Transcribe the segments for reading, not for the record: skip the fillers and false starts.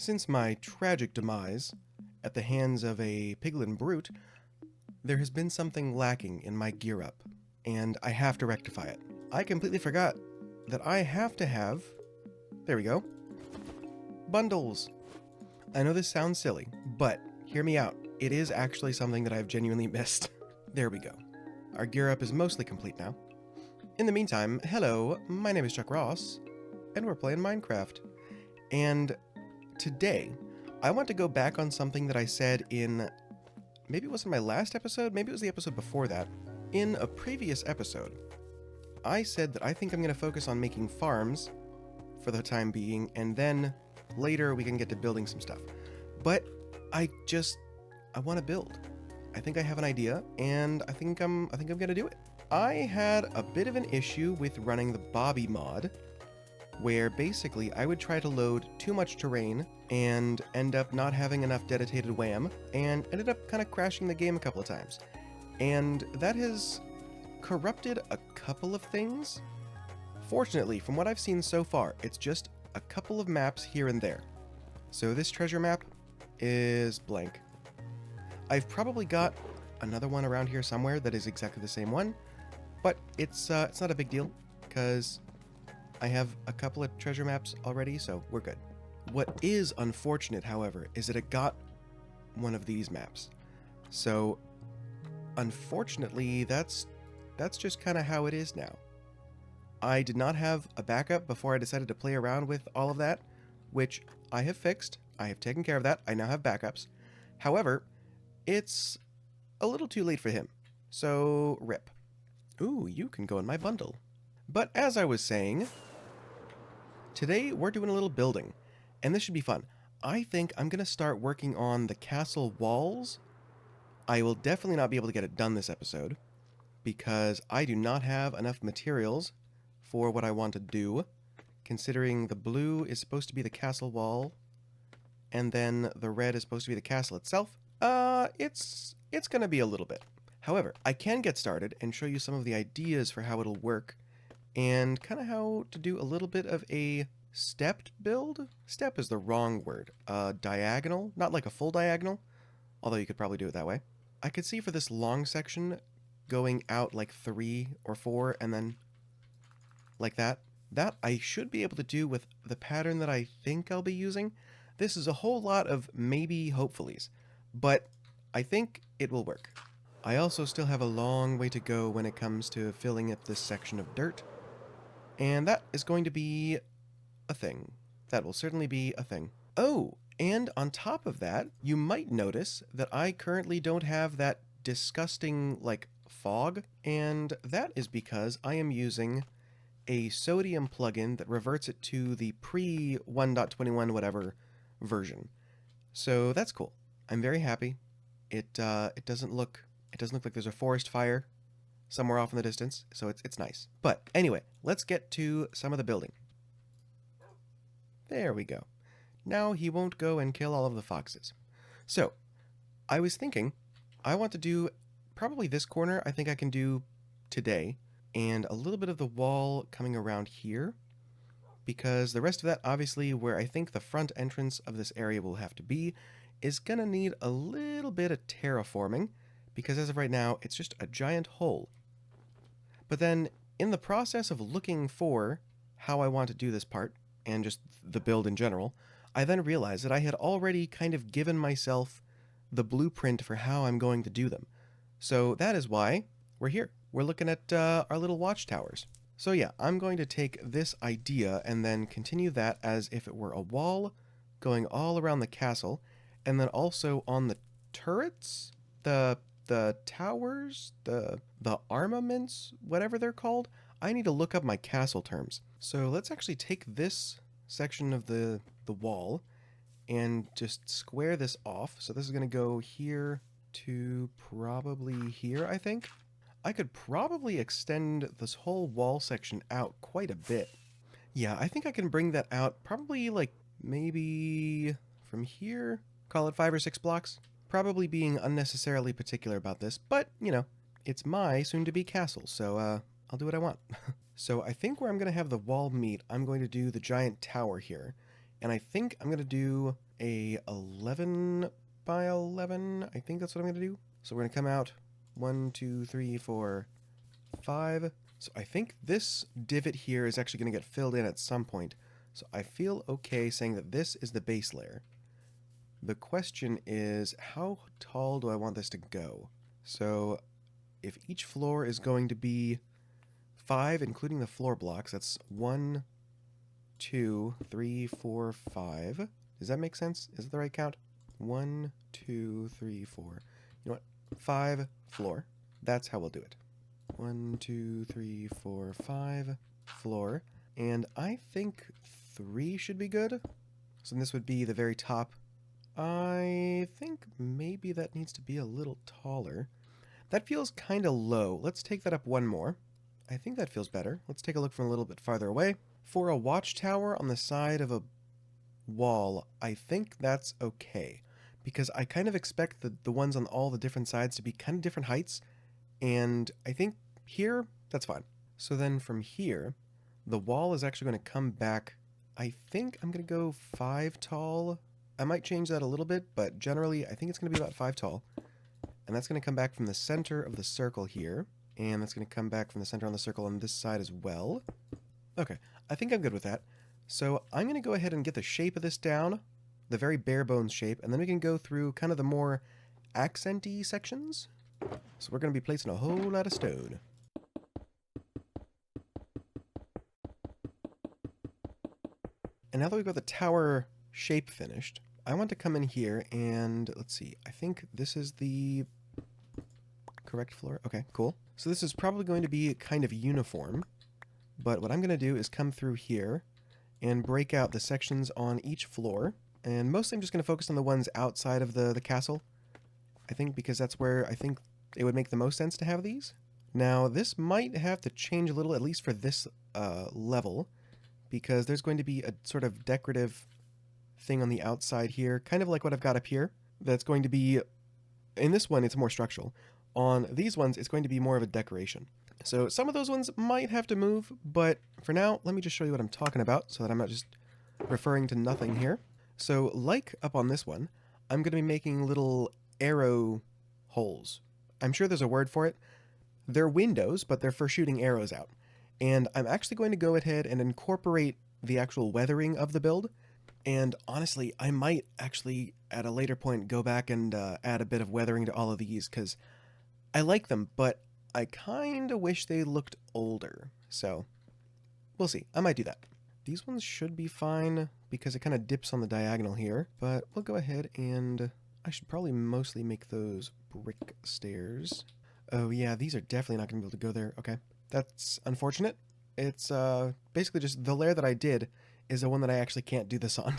Since my tragic demise at the hands of a piglin brute, there has been something lacking in my gear up, and I have to rectify it. I completely forgot that I have to have... There we go. Bundles. I know this sounds silly, but hear me out. It is actually something that I've genuinely missed. There we go. Our gear up is mostly complete now. In the meantime, hello, my name is Chuck Ross, and we're playing Minecraft. And today, I want to go back on something that I said in... Maybe it wasn't my last episode, maybe it was the episode before that. In a previous episode, I said that I think I'm going to focus on making farms for the time being, and then later we can get to building some stuff. But I want to build. I think I have an idea, and I think I'm going to do it. I had a bit of an issue with running the Bobby mod, where basically I would try to load too much terrain and end up not having enough dedicated WAM, and ended up kind of crashing the game a couple of times. And that has corrupted a couple of things. Fortunately, from what I've seen so far, it's just a couple of maps here and there. So this treasure map is blank. I've probably got another one around here somewhere that is exactly the same one, but it's not a big deal, because I have a couple of treasure maps already, so we're good. What is unfortunate, however, is that it got one of these maps. So, unfortunately, that's just kind of how it is now. I did not have a backup before I decided to play around with all of that, which I have fixed. I have taken care of that. I now have backups. However, it's a little too late for him. So, rip. Ooh, you can go in my bundle. But as I was saying, today we're doing a little building, and this should be fun. I think I'm going to start working on the castle walls. I will definitely not be able to get it done this episode, because I do not have enough materials for what I want to do, considering the blue is supposed to be the castle wall, and then the red is supposed to be the castle itself. It's going to be a little bit. However, I can get started and show you some of the ideas for how it'll work, and kind of how to do a little bit of a stepped build? Step is the wrong word. Diagonal? Not like a full diagonal, although you could probably do it that way. I could see for this long section going out like 3 or 4 and then like that. That I should be able to do with the pattern that I think I'll be using. This is a whole lot of maybe hopefullys, but I think it will work. I also still have a long way to go when it comes to filling up this section of dirt, and that is going to be a thing. That will certainly be a thing. Oh, and on top of that, you might notice that I currently don't have that disgusting, like, fog, and that is because I am using a sodium plugin that reverts it to the pre 1.21 whatever version. So that's cool. I'm very happy. It doesn't look like there's a forest fire somewhere off in the distance, so it's nice. But anyway, let's get to some of the building. There we go. Now he won't go and kill all of the foxes. So, I was thinking, I want to do probably this corner I think I can do today, and a little bit of the wall coming around here, because the rest of that, obviously, where I think the front entrance of this area will have to be, is gonna need a little bit of terraforming, because as of right now, it's just a giant hole. But then, in the process of looking for how I want to do this part, and just the build in general, I then realized that I had already kind of given myself the blueprint for how I'm going to do them. So that is why we're here. We're looking at our little watchtowers. So yeah, I'm going to take this idea and then continue that as if it were a wall going all around the castle, and then also on the turrets, the towers, the armaments, whatever they're called. I need to look up my castle terms. So let's actually take this section of the wall and just square this off. So this is going to go here to probably here, I think. I could probably extend this whole wall section out quite a bit. Yeah, I think I can bring that out probably like maybe from here, call it 5 or 6 blocks. Probably being unnecessarily particular about this, but, you know, it's my soon-to-be castle, so I'll do what I want. So I think where I'm going to have the wall meet, I'm going to do the giant tower here. And I think I'm going to do a 11 by 11. I think that's what I'm going to do. So we're going to come out 1, 2, 3, 4, 5. So I think this divot here is actually going to get filled in at some point. So I feel okay saying that this is the base layer. The question is, how tall do I want this to go? So if each floor is going to be 5, including the floor blocks, that's 1, 2, 3, 4, 5. Does that make sense? Is it the right count? 1, 2, 3, 4. You know what? 5 floor. That's how we'll do it. 1, 2, 3, 4, 5 floor. And I think 3 should be good. So this would be the very top. I think maybe that needs to be a little taller. That feels kind of low. Let's take that up one more. I think that feels better. Let's take a look from a little bit farther away. For a watchtower on the side of a wall, I think that's okay. Because I kind of expect the ones on all the different sides to be kind of different heights. And I think here, that's fine. So then from here, the wall is actually going to come back. I think I'm going to go 5 tall. I might change that a little bit, but generally I think it's going to be about 5 tall. And that's going to come back from the center of the circle here. And that's going to come back from the center on the circle on this side as well. Okay, I think I'm good with that. So I'm going to go ahead and get the shape of this down, the very bare bones shape, and then we can go through kind of the more accent-y sections. So we're going to be placing a whole lot of stone. And now that we've got the tower shape finished, I want to come in here and, let's see, I think this is the correct floor. Okay, cool. So this is probably going to be kind of uniform, but what I'm going to do is come through here and break out the sections on each floor, and mostly I'm just going to focus on the ones outside of the castle, I think, because that's where I think it would make the most sense to have these. Now, this might have to change a little, at least for this level, because there's going to be a sort of decorative thing on the outside here, kind of like what I've got up here, that's going to be, in this one, it's more structural. On these ones, it's going to be more of a decoration. So some of those ones might have to move, but for now, let me just show you what I'm talking about so that I'm not just referring to nothing here. So like up on this one, I'm going to be making little arrow holes. I'm sure there's a word for it. They're windows, but they're for shooting arrows out. And I'm actually going to go ahead and incorporate the actual weathering of the build. And honestly, I might actually, at a later point, go back and add a bit of weathering to all of these, because I like them, but I kind of wish they looked older. So, we'll see. I might do that. These ones should be fine, because it kind of dips on the diagonal here. But we'll go ahead and I should probably mostly make those brick stairs. Oh yeah, these are definitely not going to be able to go there. Okay, that's unfortunate. It's basically just the layer that I did is the one that I actually can't do this on.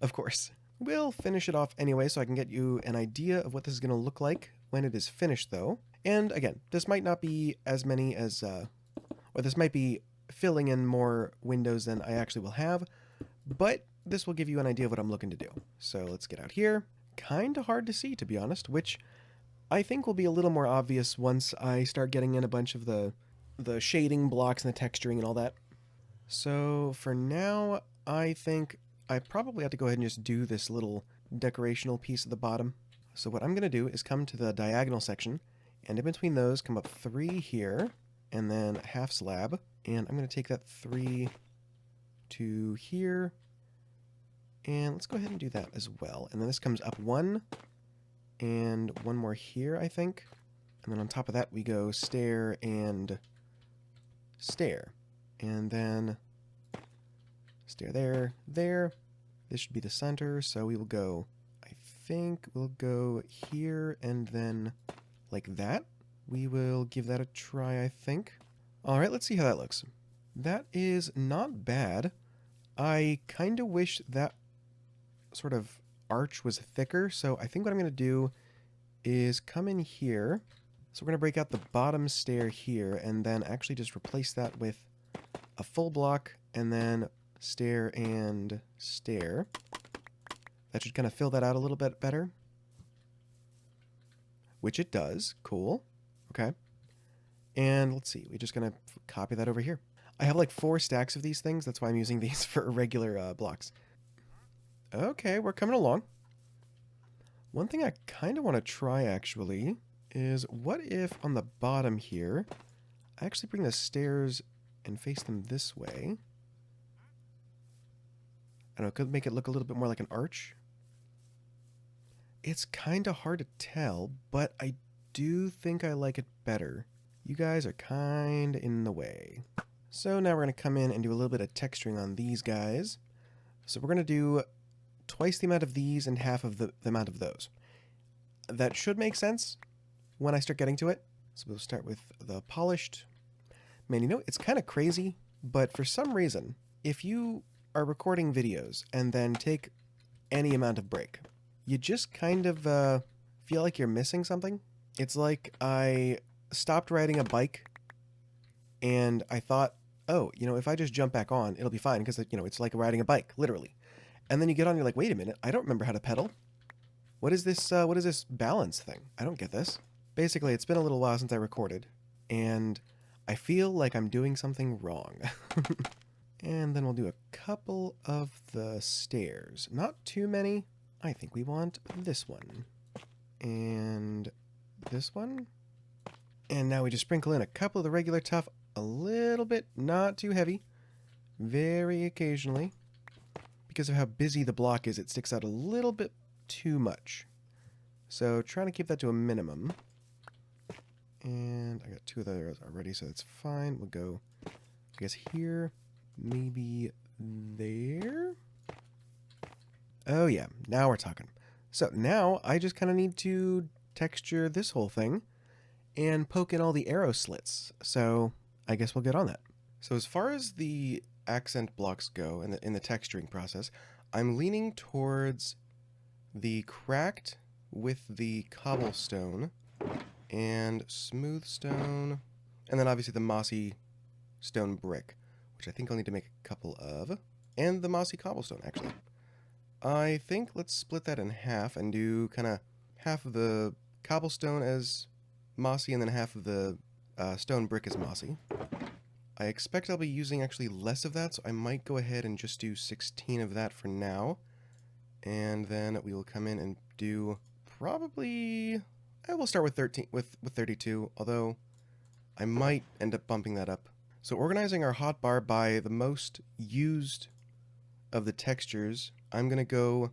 Of course. We'll finish it off anyway so I can get you an idea of what this is going to look like when it is finished though. And again, this might not be as many as, or this might be filling in more windows than I actually will have, but this will give you an idea of what I'm looking to do. So let's get out here. Kind of hard to see, to be honest, which I think will be a little more obvious once I start getting in a bunch of the shading blocks and the texturing and all that. So for now, I think I probably have to go ahead and just do this little decorational piece at the bottom. So what I'm going to do is come to the diagonal section, and in between those, come up 3 here, and then a half slab. And I'm going to take that 3 to here, and let's go ahead and do that as well. And then this comes up 1, and 1 more here, I think. And then on top of that, we go stair and stair. And then stair there, there. This should be the center, so we will go, I think we'll go here and then like that. We will give that a try, I think. All right, let's see how that looks. That is not bad. I kind of wish that sort of arch was thicker, so I think what I'm going to do is come in here. So we're going to break out the bottom stair here and then actually just replace that with a full block and then stair and stair. That should kind of fill that out a little bit better. Which it does. Cool. Okay. And let's see. We're just going to copy that over here. I have like 4 stacks of these things. That's why I'm using these for regular blocks. Okay, we're coming along. One thing I kind of want to try, actually, is what if on the bottom here, I actually bring the stairs and face them this way. I don't know, could make it look a little bit more like an arch. It's kind of hard to tell, but I do think I like it better. You guys are kind of in the way. So now we're going to come in and do a little bit of texturing on these guys. So we're going to do twice the amount of these and half of the amount of those. That should make sense when I start getting to it. So we'll start with the polished. Man, you know, it's kind of crazy, but for some reason, if you are recording videos and then take any amount of break, you just kind of feel like you're missing something. It's like I stopped riding a bike and I thought, oh, you know, if I just jump back on, it'll be fine because, you know, it's like riding a bike, literally. And then you get on, you're like, wait a minute, I don't remember how to pedal. What is this balance thing? I don't get this. Basically, it's been a little while since I recorded, and I feel like I'm doing something wrong. And then we'll do a couple of the stairs. Not too many. I think we want this one. And this one. And now we just sprinkle in a couple of the regular tuff. A little bit, not too heavy. Very occasionally. Because of how busy the block is, it sticks out a little bit too much. So trying to keep that to a minimum. And I got two of those already, so that's fine. We'll go, I guess, here. Maybe there? Oh yeah, now we're talking. So now I just kind of need to texture this whole thing and poke in all the arrow slits. So I guess we'll get on that. So as far as the accent blocks go in the texturing process, I'm leaning towards the cracked with the cobblestone and smooth stone, and then obviously the mossy stone brick, which I think I'll need to make a couple of, and the mossy cobblestone, actually. I think let's split that in half and do kind of half of the cobblestone as mossy and then half of the stone brick as mossy. I expect I'll be using actually less of that, so I might go ahead and just do 16 of that for now. And then we will come in and do probably... I will start with 32, although I might end up bumping that up. So organizing our hotbar by the most used of the textures, I'm going to go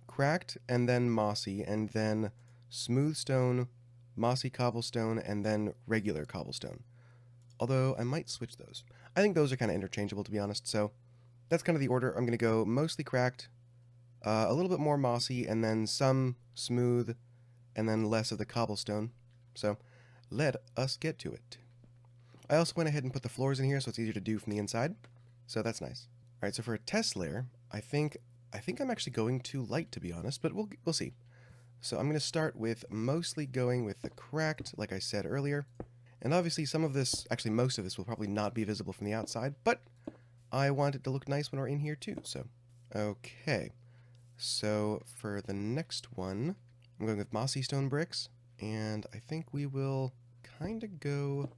cracked and then mossy, and then smooth stone, mossy cobblestone, and then regular cobblestone. Although I might switch those. I think those are kind of interchangeable, to be honest, so that's kind of the order. I'm going to go mostly cracked, a little bit more mossy, and then some smooth, and then less of the cobblestone. So let us get to it. I also went ahead and put the floors in here so it's easier to do from the inside. So that's nice. Alright, so for a test layer, I think I'm actually going too light, to be honest, but we'll see. So I'm going to start with mostly going with the cracked, like I said earlier. And obviously some of this, actually most of this, will probably not be visible from the outside, but I want it to look nice when we're in here too, so. Okay. So for the next one, I'm going with mossy stone bricks, and I think we will kind of go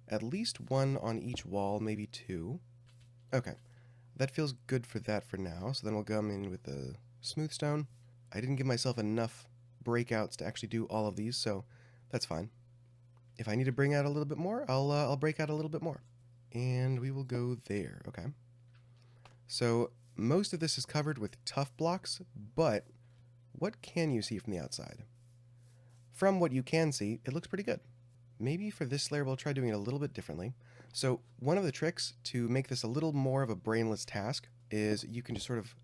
at least one on each wall, maybe two. Okay, that feels good for that for now, so then we'll come in with the smooth stone. I didn't give myself enough breakouts to actually do all of these, so that's fine. If I need to bring out a little bit more, I'll break out a little bit more. And we will go there, okay. So most of this is covered with tuff blocks, but what can you see from the outside? From what you can see, it looks pretty good. Maybe for this layer we'll try doing it a little bit differently. So one of the tricks to make this a little more of a brainless task is you can just sort of,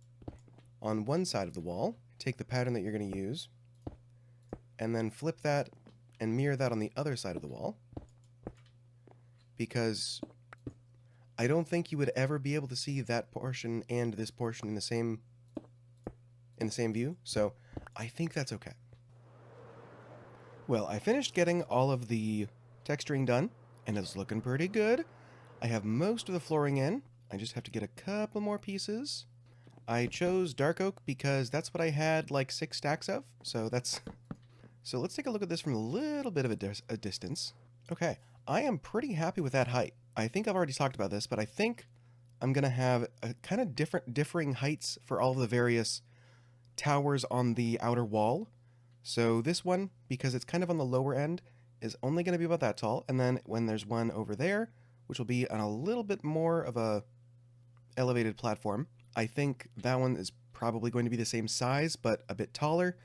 on one side of the wall, take the pattern that you're going to use, and then flip that and mirror that on the other side of the wall. Because I don't think you would ever be able to see that portion and this portion in the same view, so I think that's okay. Well, I finished getting all of the texturing done, and it's looking pretty good. I have most of the flooring in. I just have to get a couple more pieces. I chose dark oak because that's what I had like 6 stacks of, so that's... So let's take a look at this from a little bit of a distance. Okay, I am pretty happy with that height. I think I've already talked about this, but I think I'm going to have a kind of differing heights for all of the various towers on the outer wall. So this one, because it's kind of on the lower end, is only going to be about that tall. And then when there's one over there, which will be on a little bit more of a elevated platform, I think that one is probably going to be the same size, but a bit taller,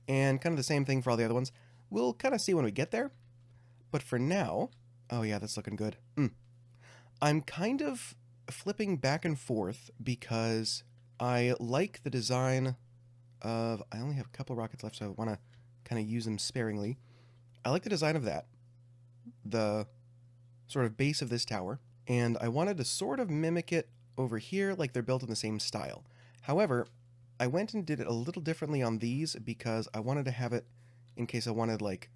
and kind of the same thing for all the other ones. We'll kind of see when we get there. But for now, oh yeah, that's looking good. I'm kind of flipping back and forth because I like the design of, I only have a couple rockets left, so I want to kind of use them sparingly. I like the design of that, the sort of base of this tower, and I wanted to sort of mimic it over here like they're built in the same style. However, I went and did it a little differently on these because I wanted to have it in case I wanted, like,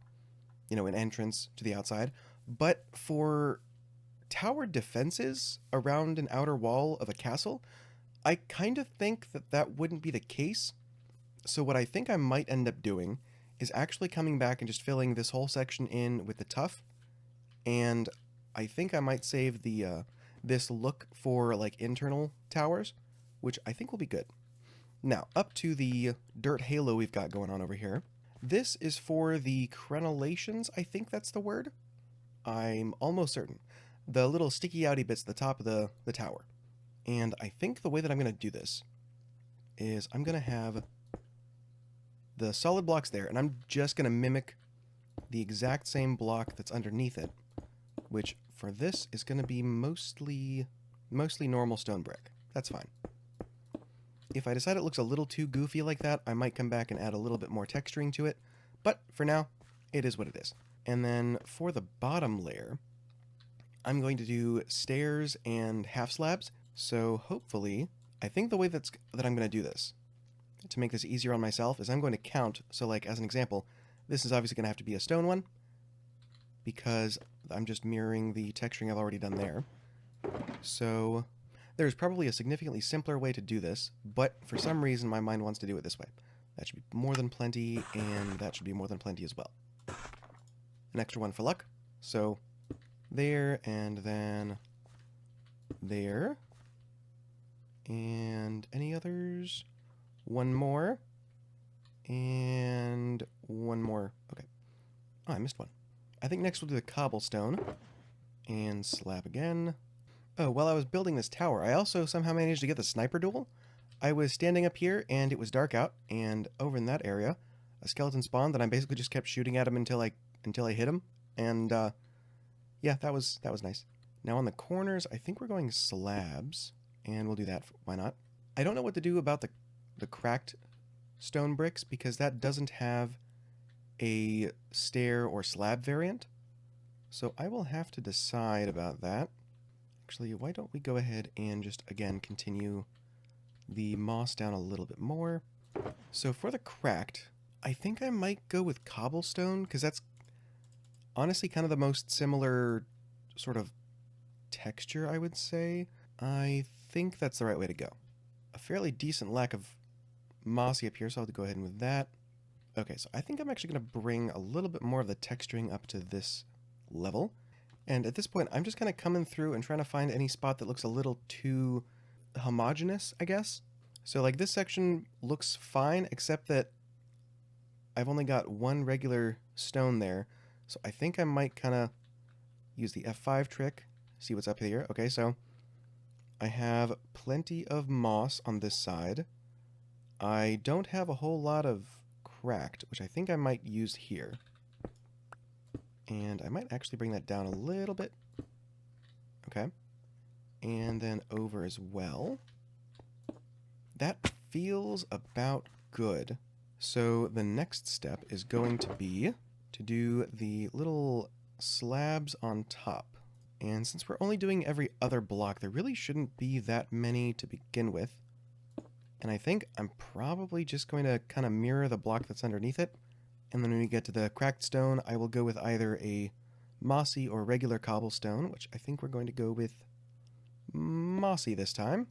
you know, an entrance to the outside. But for tower defenses around an outer wall of a castle, I kind of think that that wouldn't be the case. So what I think I might end up doing is actually coming back and just filling this whole section in with the tuff. And I think I might save the this look for like internal towers, which I think will be good. Now, up to the dirt halo we've got going on over here. This is for the crenellations, I think that's the word. I'm almost certain. The little sticky outy bits at the top of the tower. And I think the way that I'm going to do this is I'm going to have the solid blocks there, and I'm just going to mimic the exact same block that's underneath it, which for this is going to be mostly normal stone brick. That's fine. If I decide it looks a little too goofy like that, I might come back and add a little bit more texturing to it, but for now, it is what it is. And then for the bottom layer, I'm going to do stairs and half slabs, so hopefully, I think the way that I'm going to do this, to make this easier on myself, is I'm going to count. So like, as an example, this is obviously going to have to be a stone one, because I'm just mirroring the texturing I've already done there. So there's probably a significantly simpler way to do this, but for some reason my mind wants to do it this way. That should be more than plenty, and that should be more than plenty as well. An extra one for luck. So there, and then there. And any others? One more. And one more. Okay. Oh, I missed one. I think next we'll do the cobblestone. And slab again. Oh, while I was building this tower, I also somehow managed to get the sniper duel. I was standing up here, and it was dark out, and over in that area, a skeleton spawned, and I basically just kept shooting at him until I hit him. And, yeah, that was nice. Now on the corners, I think we're going slabs, and we'll do that. Why not? I don't know what to do about the cracked stone bricks, because that doesn't have a stair or slab variant. So I will have to decide about that. Actually, why don't we go ahead and just, again, continue the moss down a little bit more. So for the cracked, I think I might go with cobblestone, because that's honestly kind of the most similar sort of texture, I would say. I think that's the right way to go. A fairly decent lack of mossy up here, so I'll have to go ahead and with that. Okay, so I think I'm actually going to bring a little bit more of the texturing up to this level. And at this point, I'm just kind of coming through and trying to find any spot that looks a little too homogeneous, I guess. So like this section looks fine, except that I've only got one regular stone there. So I think I might kind of use the F5 trick, see what's up here. Okay, so I have plenty of moss on this side. I don't have a whole lot of cracked, which I think I might use here. And I might actually bring that down a little bit. Okay. And then over as well. That feels about good. So the next step is going to be to do the little slabs on top. And since we're only doing every other block, there really shouldn't be that many to begin with. And I think I'm probably just going to kind of mirror the block that's underneath it. And then when we get to the cracked stone, I will go with either a mossy or regular cobblestone, which I think we're going to go with mossy this time.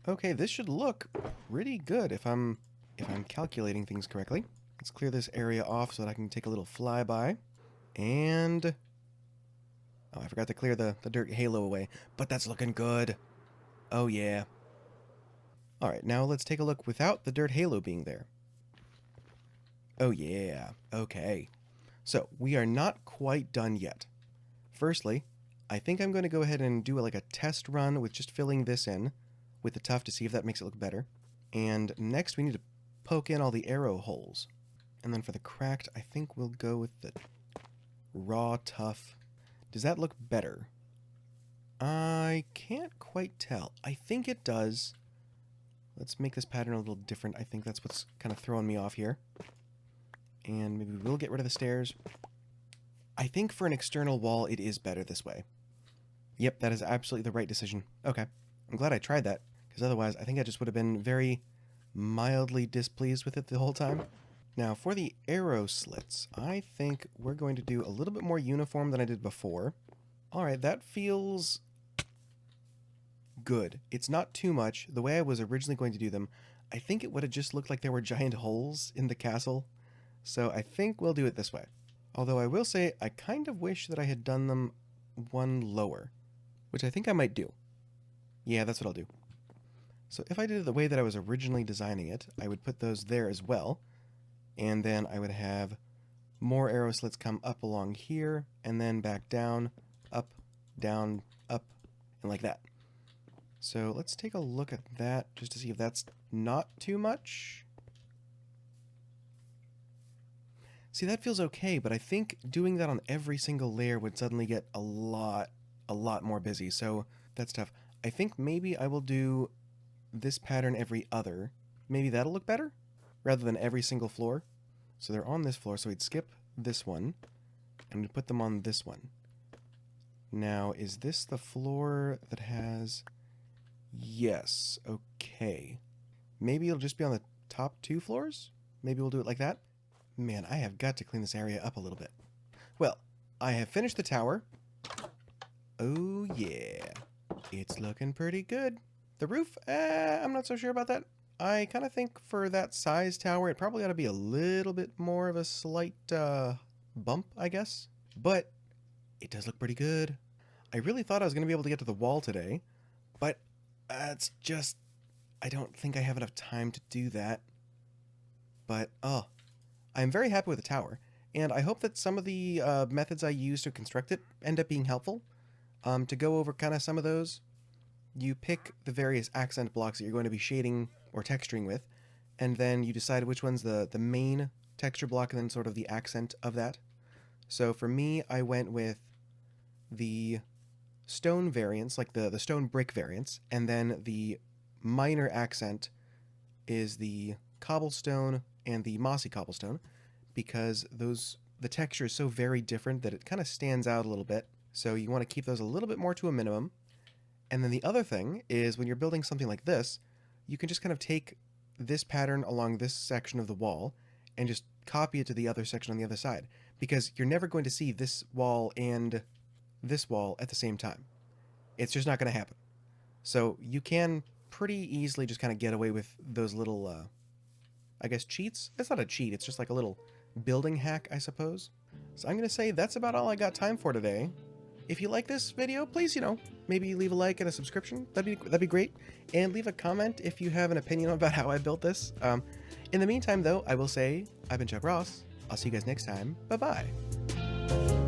Okay, this should look pretty good if I'm calculating things correctly. Let's clear this area off so that I can take a little flyby. And oh, I forgot to clear the dirt halo away, but that's looking good. Oh yeah. Alright, now let's take a look without the dirt halo being there. Oh yeah, okay. So we are not quite done yet. Firstly, I think I'm going to go ahead and do like a test run with just filling this in with the tuff to see if that makes it look better. And next we need to poke in all the arrow holes. And then for the cracked, I think we'll go with the raw tuff. Does that look better? I can't quite tell. I think it does. Let's make this pattern a little different. I think that's what's kind of throwing me off here. And maybe we'll get rid of the stairs. I think for an external wall, it is better this way. Yep, that is absolutely the right decision. Okay. I'm glad I tried that, because otherwise I think I just would have been very mildly displeased with it the whole time. Now, for the arrow slits, I think we're going to do a little bit more uniform than I did before. Alright, that feels good. It's not too much. The way I was originally going to do them, I think it would have just looked like there were giant holes in the castle. So I think we'll do it this way. Although I will say, I kind of wish that I had done them one lower, which I think I might do. Yeah, that's what I'll do. So if I did it the way that I was originally designing it, I would put those there as well. And then I would have more arrow slits come up along here, and then back down, up, and like that. So let's take a look at that just to see if that's not too much. See, that feels okay, but I think doing that on every single layer would suddenly get a lot more busy, so that's tough. I think maybe I will do this pattern every other. Maybe that'll look better, rather than every single floor. So they're on this floor, so we'd skip this one, and we'd put them on this one. Now, is this the floor that has... Yes, okay. Maybe it'll just be on the top 2 floors? Maybe we'll do it like that? Man, I have got to clean this area up a little bit. Well, I have finished the tower. Oh yeah, it's looking pretty good. The roof, I'm not so sure about that. I kind of think for that size tower, it probably ought to be a little bit more of a slight bump, I guess. But it does look pretty good. I really thought I was going to be able to get to the wall today, but it's just, I don't think I have enough time to do that. But, oh, I'm very happy with the tower, and I hope that some of the methods I use to construct it end up being helpful. To go over kind of some of those, you pick the various accent blocks that you're going to be shading or texturing with, and then you decide which one's the main texture block and then sort of the accent of that. So for me, I went with the stone variants, like the stone brick variants, and then the minor accent is the cobblestone and the mossy cobblestone, because the texture is so very different that it kind of stands out a little bit. So you want to keep those a little bit more to a minimum. And then the other thing is when you're building something like this, you can just kind of take this pattern along this section of the wall and just copy it to the other section on the other side, because you're never going to see this wall and this wall at the same time. It's just not going to happen. So you can pretty easily just kind of get away with those little, I guess, cheats? It's not a cheat, it's just like a little building hack, I suppose. So I'm going to say that's about all I got time for today. If you like this video, please, maybe leave a like and a subscription. That'd be great. And leave a comment if you have an opinion about how I built this. In the meantime, though, I will say, I've been Chuck Ross. I'll see you guys next time. Bye-bye.